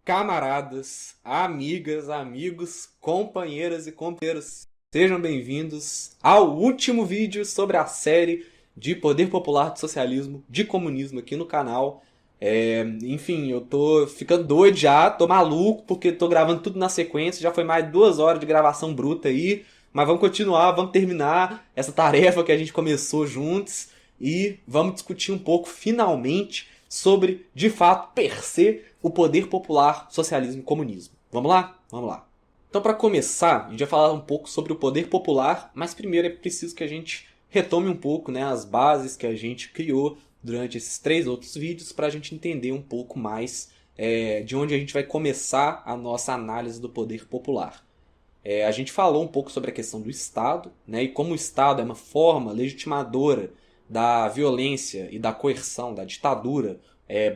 Camaradas, amigas, amigos, companheiras e companheiros, sejam bem-vindos ao último vídeo sobre a série de Poder Popular de Socialismo, de Comunismo aqui no canal. Enfim, eu tô ficando doido já, tô maluco porque tô gravando tudo na sequência, já foi mais de 2 horas de gravação bruta aí, mas vamos continuar, vamos terminar essa tarefa que a gente começou juntos e vamos discutir um pouco, finalmente, sobre, de fato, per se, o poder popular, socialismo e comunismo. Vamos lá? Vamos lá. Então, para começar, a gente vai falar um pouco sobre o poder popular, mas primeiro é preciso que a gente retome um pouco, né, as bases que a gente criou durante esses 3 outros vídeos para a gente entender um pouco mais de onde a gente vai começar a nossa análise do poder popular. A gente falou um pouco sobre a questão do Estado, né, e como o Estado é uma forma legitimadora da violência e da coerção, da ditadura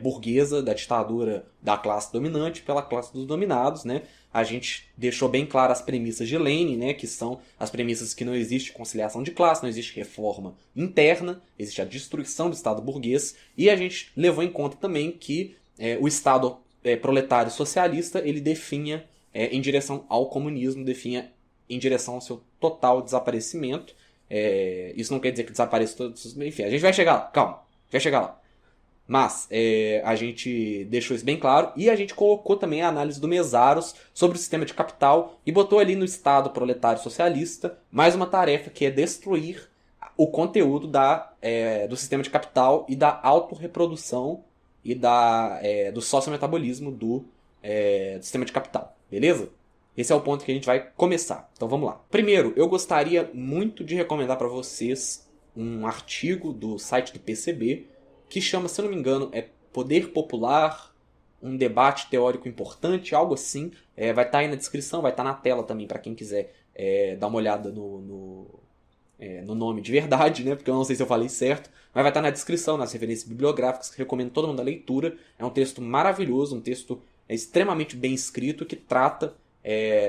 burguesa, da ditadura da classe dominante pela classe dos dominados. Né? A gente deixou bem claro as premissas de Lenin, né, que são as premissas que não existe conciliação de classe, não existe reforma interna, existe a destruição do Estado burguês, e a gente levou em conta também que o Estado proletário socialista ele definha em direção ao comunismo, definha em direção ao seu total desaparecimento. Isso não quer dizer que desapareça todos, enfim, a gente vai chegar lá, calma, vai chegar lá. Mas a gente deixou isso bem claro e a gente colocou também a análise do Mesaros sobre o sistema de capital e botou ali no Estado proletário socialista mais uma tarefa que é destruir o conteúdo do sistema de capital e da autorreprodução e do sociometabolismo do sistema de capital. Beleza? Esse é o ponto que a gente vai começar. Então vamos lá. Primeiro, eu gostaria muito de recomendar para vocês um artigo do site do PCB que chama, se eu não me engano, Poder Popular, um debate teórico importante, algo assim. Vai estar aí na descrição, vai estar na tela também para quem quiser dar uma olhada no nome de verdade, né? Porque eu não sei se eu falei certo, mas vai estar na descrição, nas referências bibliográficas, que recomendo todo mundo a leitura. É um texto maravilhoso, um texto extremamente bem escrito, que trata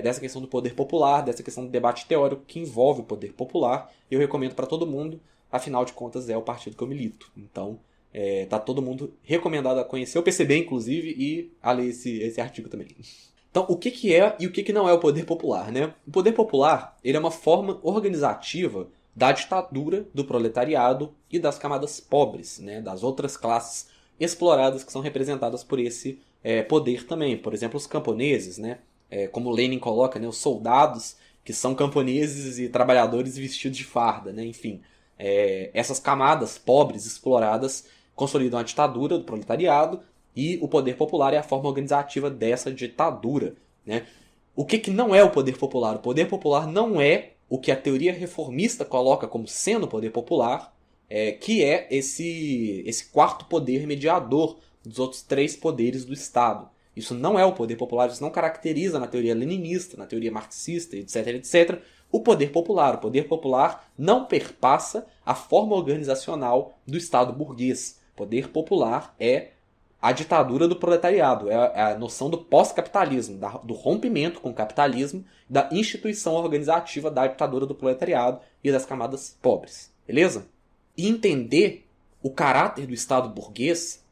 dessa questão do poder popular, dessa questão do debate teórico que envolve o poder popular. Eu recomendo para todo mundo, afinal de contas é o partido que eu milito. Então, tá todo mundo recomendado a conhecer o PCB, inclusive, e a ler esse artigo também. Então, o que é e o que não é o poder popular, né? O poder popular ele é uma forma organizativa da ditadura do proletariado e das camadas pobres, né? Das outras classes exploradas que são representadas por esse poder também. Por exemplo, os camponeses, né? Como Lenin coloca, né? Os soldados que são camponeses e trabalhadores vestidos de farda, né? Enfim, essas camadas pobres exploradas consolidam a ditadura do proletariado e o poder popular é a forma organizativa dessa ditadura. Né? O que não é o poder popular? O poder popular não é o que a teoria reformista coloca como sendo o poder popular, que é esse quarto poder mediador dos outros 3 poderes do Estado. Isso não é o poder popular, isso não caracteriza na teoria leninista, na teoria marxista, etc, etc, o poder popular. O poder popular não perpassa a forma organizacional do Estado burguês. O poder popular é a ditadura do proletariado, é a noção do pós-capitalismo, do rompimento com o capitalismo, da instituição organizativa da ditadura do proletariado e das camadas pobres. Beleza? E entender o caráter do Estado burguês,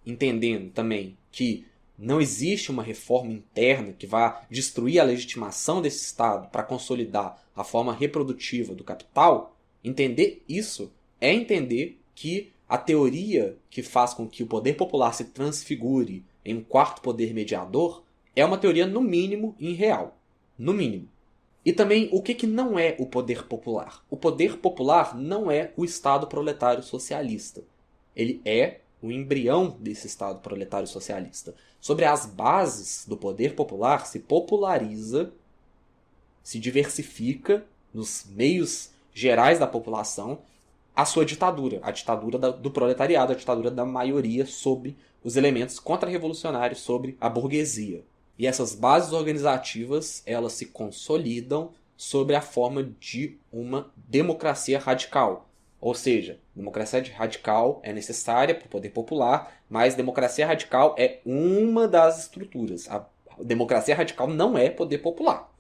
entendendo também que não existe uma reforma interna que vá destruir a legitimação desse Estado para consolidar a forma reprodutiva do capital, entender isso é entender que a teoria que faz com que o poder popular se transfigure em um quarto poder mediador é uma teoria, no mínimo, irreal. No mínimo. E também, o que não é o poder popular? O poder popular não é o Estado proletário socialista. Ele é o embrião desse Estado proletário socialista. Sobre as bases do poder popular, se populariza, se diversifica nos meios gerais da população a sua ditadura, a ditadura do proletariado, a ditadura da maioria sobre os elementos contra-revolucionários, sobre a burguesia. E essas bases organizativas, elas se consolidam sobre a forma de uma democracia radical. Ou seja, democracia radical é necessária para o poder popular, mas democracia radical é uma das estruturas. A democracia radical não é poder popular.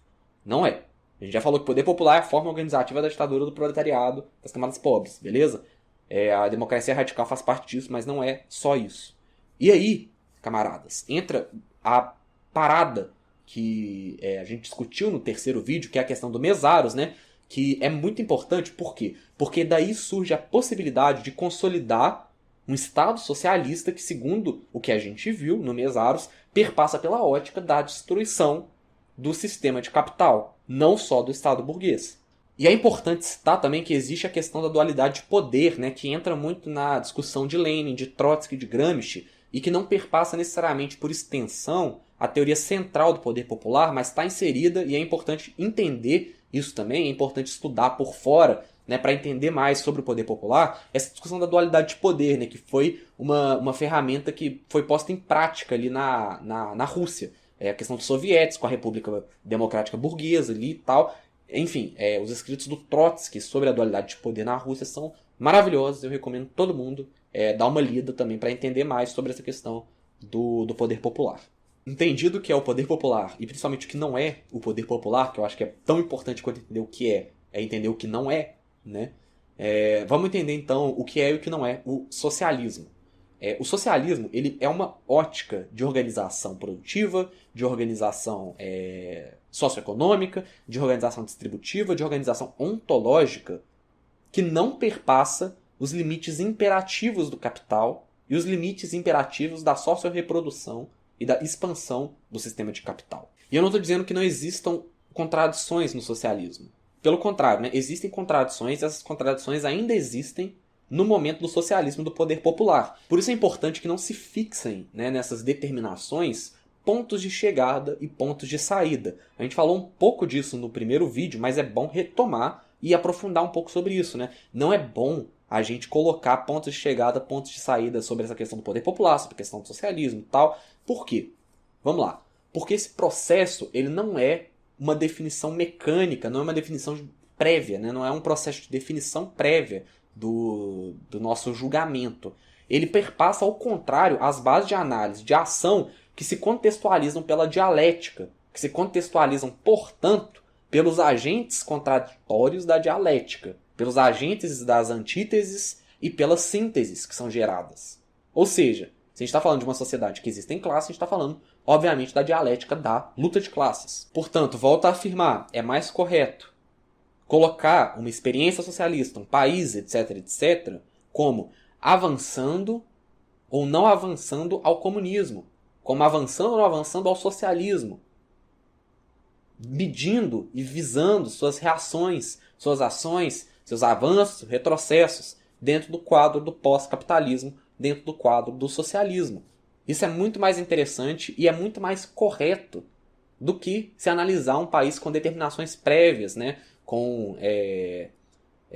Não é. A gente já falou que poder popular é a forma organizativa da ditadura do proletariado, das camadas pobres, beleza? A democracia radical faz parte disso, mas não é só isso. E aí, camaradas, entra a parada que a gente discutiu no terceiro vídeo, que é a questão do mesaros, né? Que é muito importante, por quê? Porque daí surge a possibilidade de consolidar um Estado socialista que, segundo o que a gente viu no Mesaros, perpassa pela ótica da destruição do sistema de capital, não só do Estado burguês. E é importante citar também que existe a questão da dualidade de poder, né, que entra muito na discussão de Lenin, de Trotsky, de Gramsci, e que não perpassa necessariamente por extensão a teoria central do poder popular, mas está inserida e é importante entender isso também, é importante estudar por fora, né, para entender mais sobre o poder popular, essa discussão da dualidade de poder, né, que foi uma ferramenta que foi posta em prática ali na Rússia. A questão dos soviéticos com a República Democrática Burguesa ali e tal. Enfim, os escritos do Trotsky sobre a dualidade de poder na Rússia são maravilhosos. Eu recomendo todo mundo dar uma lida também para entender mais sobre essa questão do poder popular. Entendido o que é o poder popular, e principalmente o que não é o poder popular, que eu acho que é tão importante quanto entender o que é entender o que não é, né? Vamos entender então o que é e o que não é o socialismo. O socialismo ele é uma ótica de organização produtiva, de organização socioeconômica, de organização distributiva, de organização ontológica, que não perpassa os limites imperativos do capital e os limites imperativos da socio-reprodução e da expansão do sistema de capital. E eu não estou dizendo que não existam contradições no socialismo. Pelo contrário, né? Existem contradições e essas contradições ainda existem no momento do socialismo do poder popular. Por isso é importante que não se fixem, né, nessas determinações pontos de chegada e pontos de saída. A gente falou um pouco disso no primeiro vídeo, mas é bom retomar e aprofundar um pouco sobre isso, né? Não é bom a gente colocar pontos de chegada, pontos de saída sobre essa questão do poder popular, sobre a questão do socialismo e tal. Por quê? Vamos lá. Porque esse processo ele não é uma definição mecânica, não é uma definição prévia, né? Não é um processo de definição prévia do nosso julgamento. Ele perpassa, ao contrário, as bases de análise, de ação, que se contextualizam pela dialética, que se contextualizam, portanto, pelos agentes contraditórios da dialética, pelos agentes das antíteses e pelas sínteses que são geradas. Ou seja, se a gente está falando de uma sociedade que existe em classe, a gente está falando, obviamente, da dialética da luta de classes. Portanto, volto a afirmar, é mais correto colocar uma experiência socialista, um país, etc., etc., como avançando ou não avançando ao comunismo, como avançando ou não avançando ao socialismo, medindo e visando suas reações, suas ações, seus avanços, retrocessos, dentro do quadro do pós-capitalismo, dentro do quadro do socialismo. Isso é muito mais interessante e é muito mais correto do que se analisar um país com determinações prévias, né? Com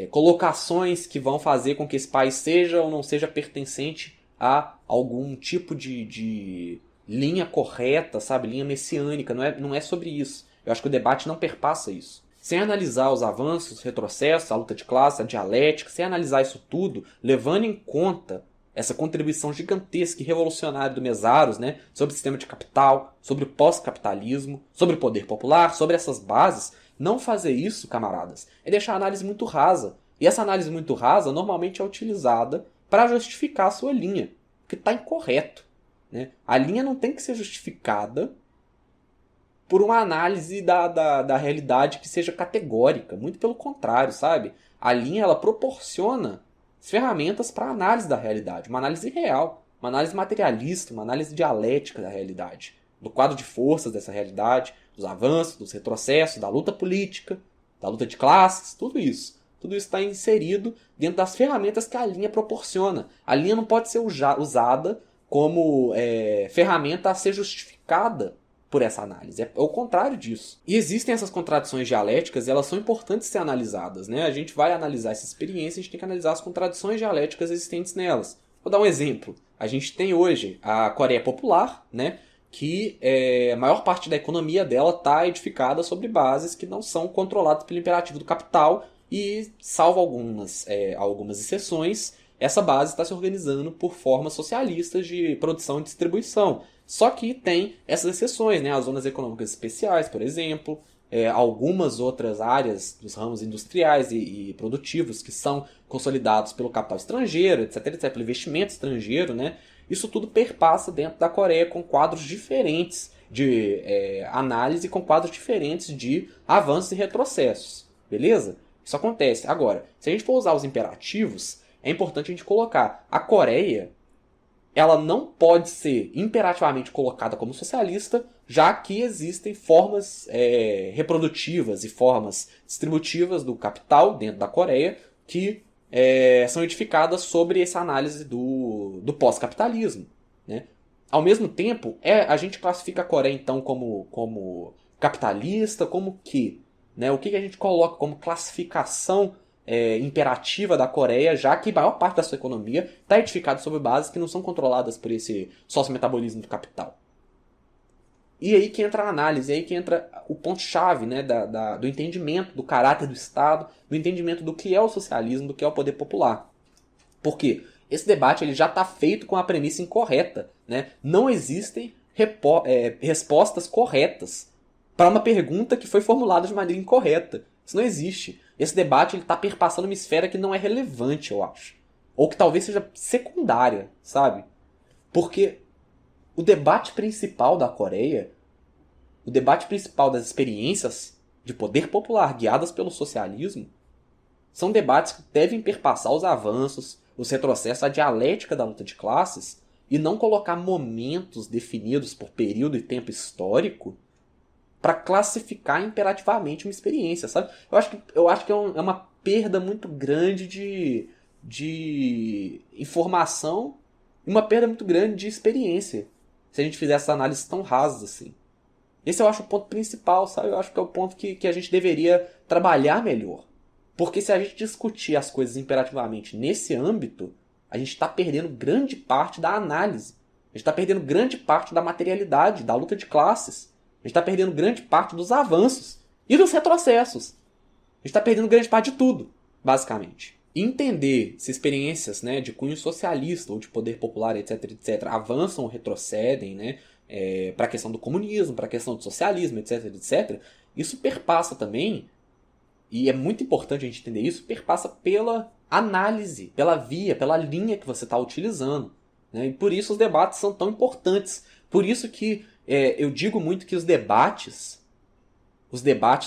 colocações que vão fazer com que esse país seja ou não seja pertencente a algum tipo de linha correta, sabe? Linha messiânica. Não é sobre isso. Eu acho que o debate não perpassa isso. Sem analisar os avanços, os retrocessos, a luta de classe, a dialética, sem analisar isso tudo, levando em conta essa contribuição gigantesca e revolucionária do Mesaros, né, sobre o sistema de capital, sobre o pós-capitalismo, sobre o poder popular, sobre essas bases, não fazer isso, camaradas, é deixar a análise muito rasa. E essa análise muito rasa normalmente é utilizada para justificar a sua linha, que está incorreto, né? A linha não tem que ser justificada por uma análise da realidade que seja categórica. Muito pelo contrário, sabe? A linha ela proporciona ferramentas para análise da realidade. Uma análise real, uma análise materialista, uma análise dialética da realidade. Do quadro de forças dessa realidade, dos avanços, dos retrocessos, da luta política, da luta de classes, tudo isso. Tudo isso está inserido dentro das ferramentas que a linha proporciona. A linha não pode ser usada como ferramenta a ser justificada por essa análise. É o contrário disso. E existem essas contradições dialéticas e elas são importantes ser analisadas, né? A gente vai analisar essa experiência, a gente tem que analisar as contradições dialéticas existentes nelas. Vou dar um exemplo. A gente tem hoje a Coreia Popular, né? Que a maior parte da economia dela está edificada sobre bases que não são controladas pelo imperativo do capital e, salvo algumas exceções, essa base está se organizando por formas socialistas de produção e distribuição. Só que tem essas exceções, né? As zonas econômicas especiais, por exemplo, algumas outras áreas dos ramos industriais e produtivos que são consolidados pelo capital estrangeiro, etc., pelo investimento estrangeiro, né? Isso tudo perpassa dentro da Coreia com quadros diferentes análise com quadros diferentes de avanços e retrocessos. Beleza? Isso acontece. Agora, se a gente for usar os imperativos, é importante a gente colocar a Coreia, ela não pode ser imperativamente colocada como socialista, já que existem formas reprodutivas e formas distributivas do capital dentro da Coreia que são edificadas sobre essa análise do pós-capitalismo, né? Ao mesmo tempo, a gente classifica a Coreia então como capitalista, como o quê? Né? O que a gente coloca como classificação imperativa da Coreia, já que a maior parte da sua economia está edificada sobre bases que não são controladas por esse sociometabolismo do capital. E aí que entra a análise, aí que entra o ponto-chave, né, do entendimento do caráter do Estado, do entendimento do que é o socialismo, do que é o poder popular. Por quê? Esse debate ele já está feito com a premissa incorreta. Né? Não existem respostas corretas para uma pergunta que foi formulada de maneira incorreta. Isso não existe. Esse debate está perpassando uma esfera que não é relevante, eu acho. Ou que talvez seja secundária, sabe? Porque o debate principal da Coreia, o debate principal das experiências de poder popular guiadas pelo socialismo, são debates que devem perpassar os avanços, os retrocessos, a dialética da luta de classes, e não colocar momentos definidos por período e tempo histórico para classificar imperativamente uma experiência, sabe? Eu acho que é uma perda muito grande de informação e uma perda muito grande de experiência, se a gente fizer essas análises tão rasas assim. Esse eu acho o ponto principal, sabe? Eu acho que é o ponto que a gente deveria trabalhar melhor. Porque se a gente discutir as coisas imperativamente nesse âmbito, a gente está perdendo grande parte da análise. A gente está perdendo grande parte da materialidade, da luta de classes. A gente está perdendo grande parte dos avanços e dos retrocessos. A gente está perdendo grande parte de tudo, basicamente. E entender se experiências, né, de cunho socialista ou de poder popular, etc., avançam ou retrocedem, né, para a questão do comunismo, para a questão do socialismo, etc., isso perpassa também, e é muito importante a gente entender isso, perpassa pela análise, pela via, pela linha que você está utilizando. Né? E por isso os debates são tão importantes. Por isso que eu digo muito que os debates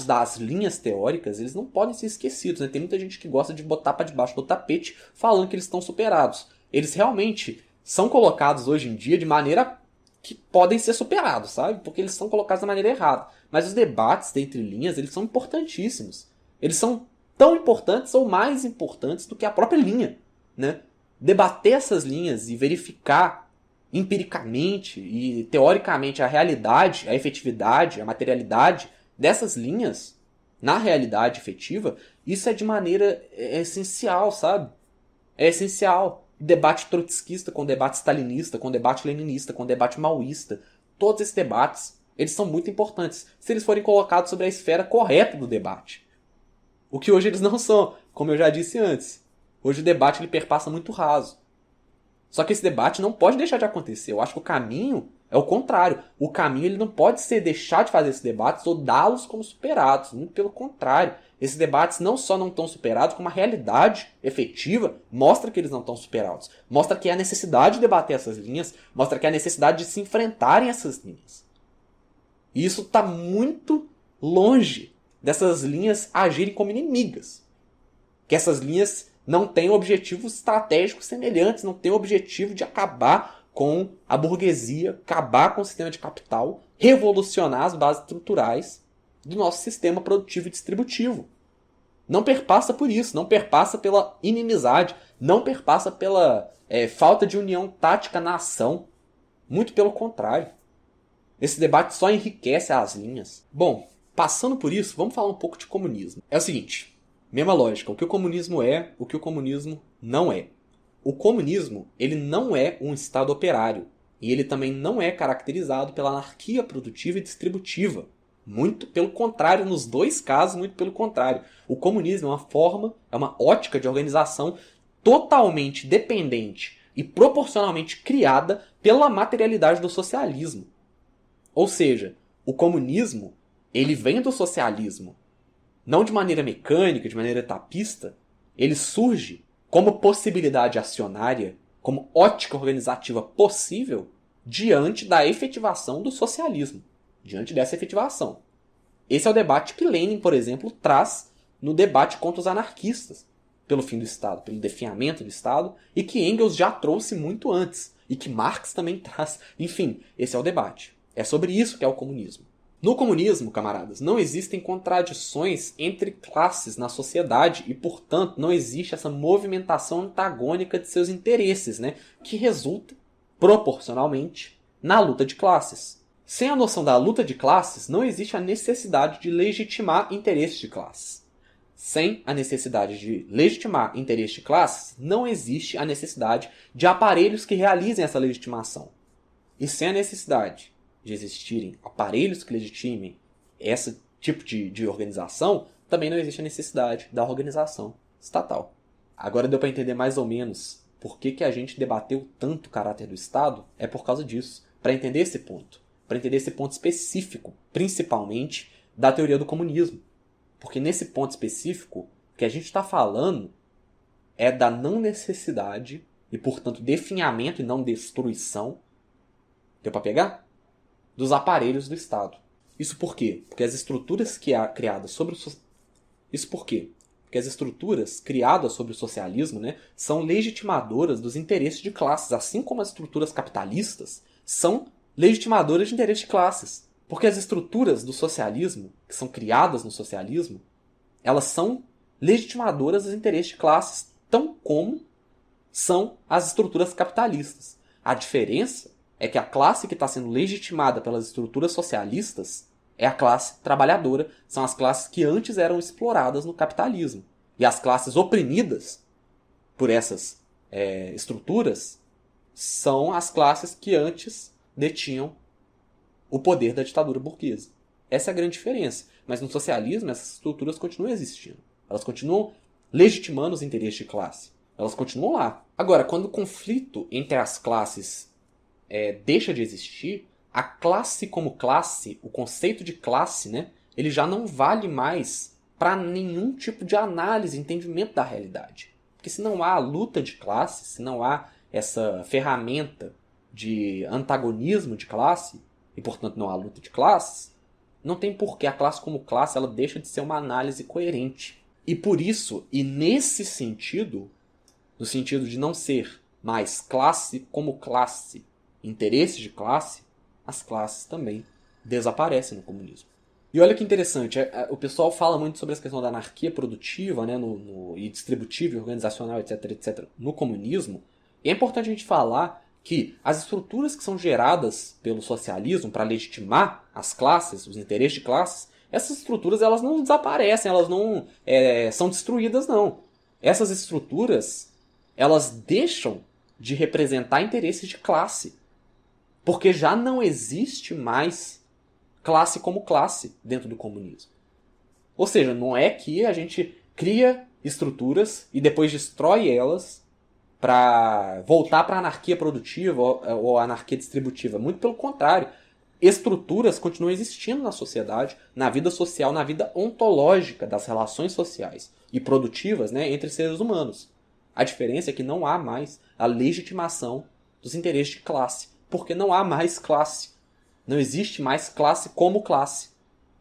das linhas teóricas, eles não podem ser esquecidos. Né? Tem muita gente que gosta de botar para debaixo do tapete falando que eles estão superados. Eles realmente são colocados hoje em dia de maneira que podem ser superados, sabe? Porque eles são colocados da maneira errada. Mas os debates entre linhas, eles são importantíssimos. Eles são tão importantes ou mais importantes do que a própria linha. Né? Debater essas linhas e verificar empiricamente e teoricamente a realidade, a efetividade, a materialidade dessas linhas na realidade efetiva, isso é de maneira essencial, sabe? É essencial. Debate trotskista com debate stalinista, com debate leninista, com debate maoísta. Todos esses debates, eles são muito importantes se eles forem colocados sobre a esfera correta do debate. O que hoje eles não são, como eu já disse antes. Hoje o debate ele perpassa muito raso. Só que esse debate não pode deixar de acontecer. Eu acho que o caminho é o contrário. O caminho ele não pode ser deixar de fazer esses debates ou dá-los como superados. Muito pelo contrário. Esses debates não só não estão superados, como a realidade efetiva mostra que eles não estão superados. Mostra que há necessidade de debater essas linhas, mostra que há necessidade de se enfrentarem essas linhas. E isso está muito longe dessas linhas agirem como inimigas. Que essas linhas não têm objetivos estratégicos semelhantes, não têm o objetivo de acabar com a burguesia, acabar com o sistema de capital, revolucionar as bases estruturais do nosso sistema produtivo e distributivo. Não perpassa por isso, não perpassa pela inimizade, não perpassa pela falta de união tática na ação. Muito pelo contrário. Esse debate só enriquece as linhas. Bom, passando por isso, vamos falar um pouco de comunismo. É o seguinte, mesma lógica, o que o comunismo é, o que o comunismo não é. O comunismo, ele não é um Estado operário. E ele também não é caracterizado pela anarquia produtiva e distributiva. Muito pelo contrário, nos dois casos, muito pelo contrário. O comunismo é uma forma, é uma ótica de organização totalmente dependente e proporcionalmente criada pela materialidade do socialismo. Ou seja, o comunismo, ele vem do socialismo. Não de maneira mecânica, de maneira etapista. Ele surge como possibilidade acionária, como ótica organizativa possível, diante da efetivação do socialismo. diante dessa efetivação. Esse é o debate que Lenin, por exemplo, traz no debate contra os anarquistas, pelo fim do Estado, pelo definhamento do Estado, e que Engels já trouxe muito antes, e que Marx também traz. Enfim, esse é o debate. É sobre isso que é o comunismo. No comunismo, camaradas, não existem contradições entre classes na sociedade e, portanto, não existe essa movimentação antagônica de seus interesses, né, que resulta, proporcionalmente, na luta de classes. Sem a noção da luta de classes, não existe a necessidade de legitimar interesses de classes. Sem a necessidade de legitimar interesse de classes, não existe a necessidade de aparelhos que realizem essa legitimação. E sem a necessidade de existirem aparelhos que legitimem esse tipo de organização, também não existe a necessidade da organização estatal. Agora deu para entender mais ou menos por que a gente debateu tanto o caráter do Estado? É por causa disso. Para entender esse ponto. Para entender esse ponto específico, principalmente da teoria do comunismo. Porque nesse ponto específico, o que a gente está falando é da não necessidade e, portanto, definhamento e não destruição. Deu para pegar? Dos aparelhos do Estado. Isso por quê? Porque as estruturas criadas sobre o Isso por quê? Porque as estruturas criadas sobre o socialismo, né, são legitimadoras dos interesses de classes, assim como as estruturas capitalistas são legitimadoras de interesses de classes. Porque as estruturas do socialismo, que são criadas no socialismo, elas são legitimadoras dos interesses de classes, tão como são as estruturas capitalistas. A diferença é que a classe que está sendo legitimada pelas estruturas socialistas é a classe trabalhadora, são as classes que antes eram exploradas no capitalismo. E as classes oprimidas por essas estruturas são as classes que antes detinham o poder da ditadura burguesa. Essa é a grande diferença. Mas no socialismo, essas estruturas continuam existindo. Elas continuam legitimando os interesses de classe. Elas continuam lá. Agora, quando o conflito entre as classes deixa de existir, a classe como classe, o conceito de classe, né, ele já não vale mais para nenhum tipo de análise, entendimento da realidade. Porque se não há luta de classe, se não há essa ferramenta de antagonismo de classe, e portanto não há luta de classes, não tem porquê a classe como classe ela deixa de ser uma análise coerente. E por isso, e nesse sentido, no sentido de não ser mais classe como classe, interesses de classe, as classes também desaparecem no comunismo. E olha que interessante, o pessoal fala muito sobre essa questão da anarquia produtiva, né, e distributiva e organizacional, etc, etc, no comunismo. E é importante a gente falar que as estruturas que são geradas pelo socialismo para legitimar as classes, os interesses de classes, essas estruturas elas não desaparecem, elas não são destruídas, não. Essas estruturas elas deixam de representar interesses de classe. Porque já não existe mais classe como classe dentro do comunismo. Ou seja, não é que a gente cria estruturas e depois destrói elas para voltar para a anarquia produtiva ou anarquia distributiva. Muito pelo contrário. Estruturas continuam existindo na sociedade, na vida social, na vida ontológica das relações sociais e produtivas, né, entre seres humanos. A diferença é que não há mais a legitimação dos interesses de classe. Porque não há mais classe. Não existe mais classe como classe.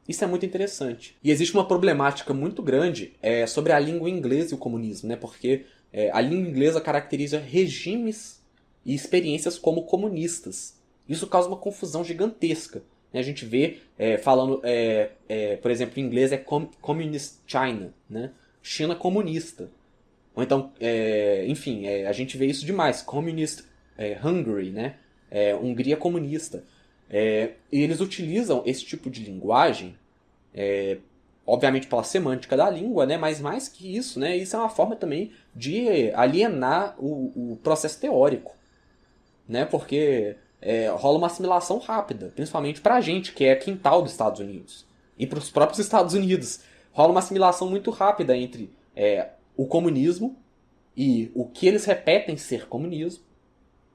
Isso é muito interessante. E existe uma problemática muito grande sobre a língua inglesa e o comunismo, né? Porque a língua inglesa caracteriza regimes e experiências como comunistas. Isso causa uma confusão gigantesca. A gente vê falando, por exemplo, em inglês é Communist China, né? China comunista. Ou então, enfim, a gente vê isso demais. Communist Hungary, né? Hungria comunista. E eles utilizam esse tipo de linguagem, obviamente pela semântica da língua, né? Mas mais que isso, né? Isso é uma forma também de alienar o processo teórico, né? Porque rola uma assimilação rápida, principalmente pra gente, que é quintal dos Estados Unidos. E para os próprios Estados Unidos. Rola uma assimilação muito rápida entre o comunismo e o que eles repetem ser comunismo.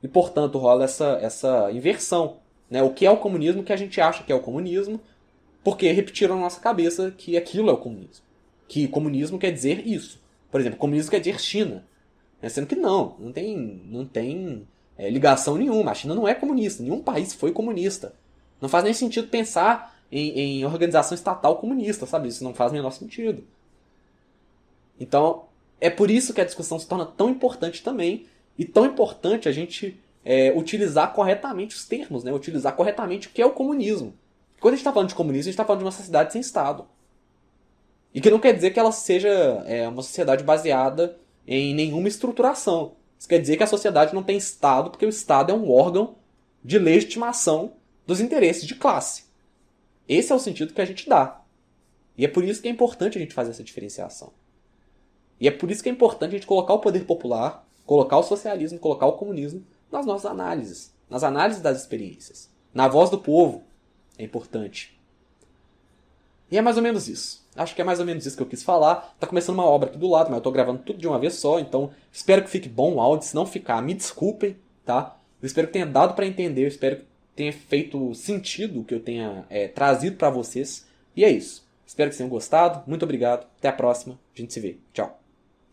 E, portanto, rola essa inversão. Né? O que é o comunismo que a gente acha que é o comunismo, porque repetiram na nossa cabeça que aquilo é o comunismo. Que comunismo quer dizer isso. Por exemplo, comunismo quer dizer China. Sendo que não tem ligação nenhuma. A China não é comunista. Nenhum país foi comunista. Não faz nem sentido pensar em organização estatal comunista, sabe? Isso não faz o menor sentido. Então, é por isso que a discussão se torna tão importante também, e tão importante a gente utilizar corretamente os termos, né? Utilizar corretamente o que é o comunismo. Quando a gente está falando de comunismo, a gente está falando de uma sociedade sem Estado. E que não quer dizer que ela seja uma sociedade baseada em nenhuma estruturação. Isso quer dizer que a sociedade não tem Estado, porque o Estado é um órgão de legitimação dos interesses de classe. Esse é o sentido que a gente dá. E é por isso que é importante a gente fazer essa diferenciação. E é por isso que é importante a gente colocar o poder popular, colocar o socialismo, colocar o comunismo nas nossas análises. Nas análises das experiências. Na voz do povo. É importante. E é mais ou menos isso. Acho que é mais ou menos isso que eu quis falar. Tá começando uma obra aqui do lado, mas eu tô gravando tudo de uma vez só, então espero que fique bom o áudio. Se não ficar, me desculpem, tá? Eu espero que tenha dado pra entender, eu espero que tenha feito sentido o que eu tenha trazido pra vocês. E é isso. Espero que tenham gostado. Muito obrigado. Até a próxima. A gente se vê. Tchau.